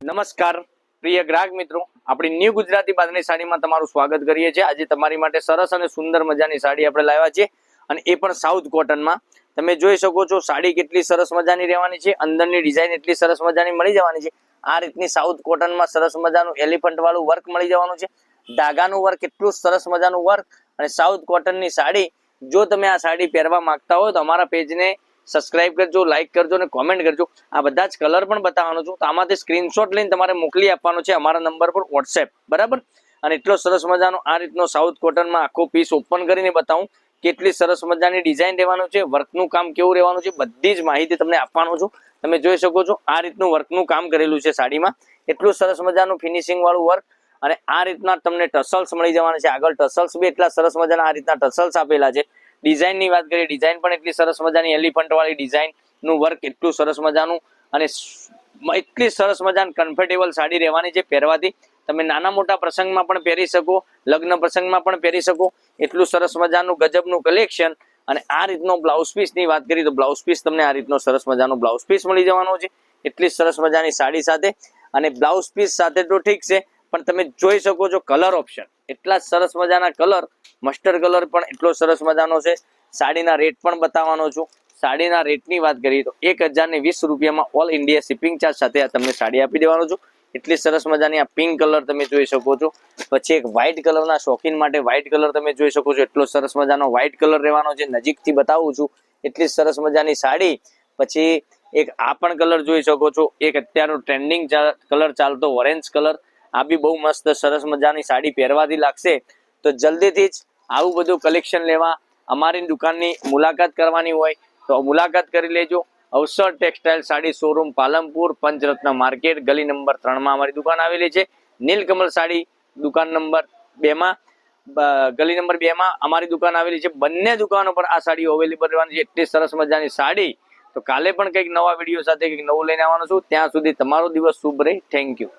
નમસ્કાર પ્રિય ગ્રાહક મિત્રો, આપણી ન્યૂ ગુજરાતી બાંધણી સાડીમાં તમારું સ્વાગત કરીએ છીએ। આજે તમારી માટે સરસ અને સુંદર મજાની સાડી આપણે લાવ્યા છે અને એ પણ સાઉથ કોટનમાં। તમે જોઈ શકો છો સાડી કેટલી સરસ મજાની રહેવાની છે, અંદરની ડિઝાઇન એટલી સરસ મજાની મળી જવાની છે। આ રીતની સાઉથ કોટનમાં સરસ મજાનું એલિફન્ટ વાળું વર્ક મળી જવાનું છે, ધાગાનું વર્ક એટલું સરસ મજાનું વર્ક અને સાઉથ કોટનની સાડી। જો તમે આ સાડી પહેરવા માંગતા હોય તો અમારા પેજને સબસ્ક્રાઇબ કરજો, લાઈક કરજો અને કોમેન્ટ કરજો। આ બધા જ કલર પણ બતાવવાનો છું, તો આમાંથી સ્ક્રીનશોટ લઈને તમારે મોકલી આપવાનો છે અમારા નંબર પર વોટ્સએપ, બરાબર। અને એટલો સરસ મજાનો આ રીતનો સાઉથ કોટનમાં આખો પીસ ઓપન કરીને બતાવું કેટલી સરસ મજાની ડિઝાઇન રહેવાનું છે, વર્કનું કામ કેવું રહેવાનું છે, બધી જ માહિતી તમને આપવાનો છું। તમે જોઈ શકો છો આ રીતનું વર્કનું કામ કરેલું છે સાડીમાં, એટલું સરસ મજાનું ફિનિશિંગ વાળું વર્ક અને આ રીતના તમને ટસલ્સ મળી જવાના છે। આગળ ટસલ્સ બી એટલા સરસ મજાના આ રીતના ટસલ્સ આપેલા છે। ડિઝાઇન ની વાત કરીએ, ડિઝાઇન પણ એટલી સરસ મજાની એલિફન્ટ વાળી ડિઝાઇન નું વર્ક એટલું સરસ મજાનું અને એટલી સરસ મજાની કમ્ફર્ટેબલ સાડી રહેવાની છે પહેરવાથી। તમે નાના મોટા પ્રસંગમાં પણ પહેરી શકો, લગ્ન પ્રસંગમાં પણ પહેરી શકો, એટલું સરસ મજાનું ગજબનું કલેક્શન। અને આ રીતનો બ્લાઉઝ પીસ ની વાત કરીએ તો બ્લાઉઝ પીસ તમને આ રીતનો સરસ મજાનો બ્લાઉઝ પીસ મળી જવાનો છે, એટલી સરસ મજાની સાડી સાથે। અને બ્લાઉઝ પીસ સાથે તો ઠીક છે, પણ તમે જોઈ શકો છો કલર ઓપ્શન એટલા સરસ મજાના કલર, મસ્ટર્ડ કલર પણ એટલો સરસ મજાનો છે। સાડીના રેટ પણ બતાવવાનો છું। સાડીના રેટની વાત કરીએ તો 1020 રૂપિયામાં ઓલ ઇન્ડિયા શિપિંગ ચાર્જ સાથે આ તમને સાડી આપી દેવાનો છું। એટલી સરસ મજાની આ પિંક કલર તમે જોઈ શકો છો। પછી એક વ્હાઇટ કલરના શોખીન માટે વ્હાઇટ કલર તમે જોઈ શકો છો, એટલો સરસ મજાનો વ્હાઇટ કલર રહેવાનો છે, નજીકથી બતાવું છું એટલી સરસ મજાની સાડી। પછી એક આ પણ કલર જોઈ શકો છો, એક અત્યારનો ટ્રેન્ડિંગ કલર ચાલતો ઓરેન્જ કલર, આ બી બહુ મસ્ત સરસ મજાની સાડી પહેરવાથી લાગશે। તો જલ્દીથી જ આવું બધું કલેક્શન લેવા અમારી દુકાનની મુલાકાત કરવાની હોય તો મુલાકાત કરી લેજો। અવસર ટેક્સટાઇલ સાડી શોરૂમ, પાલનપુર, પંચરત્ન માર્કેટ, ગલી નંબર 3 માં અમારી દુકાન આવેલી છે। નીલકમલ સાડી દુકાન નંબર 2 માં, ગલી નંબર 2 માં અમારી દુકાન આવેલી છે। બંને દુકાનો પર આ સાડી અવેલેબલ રહેવાની છે, એટલી સરસ મજાની સાડી। તો કાલે પણ કંઈક નવા વિડીયો સાથે કંઈક નવું લઈને આવવાનો છું, ત્યાં સુધી તમારો દિવસ શુભ રહે। Thank you.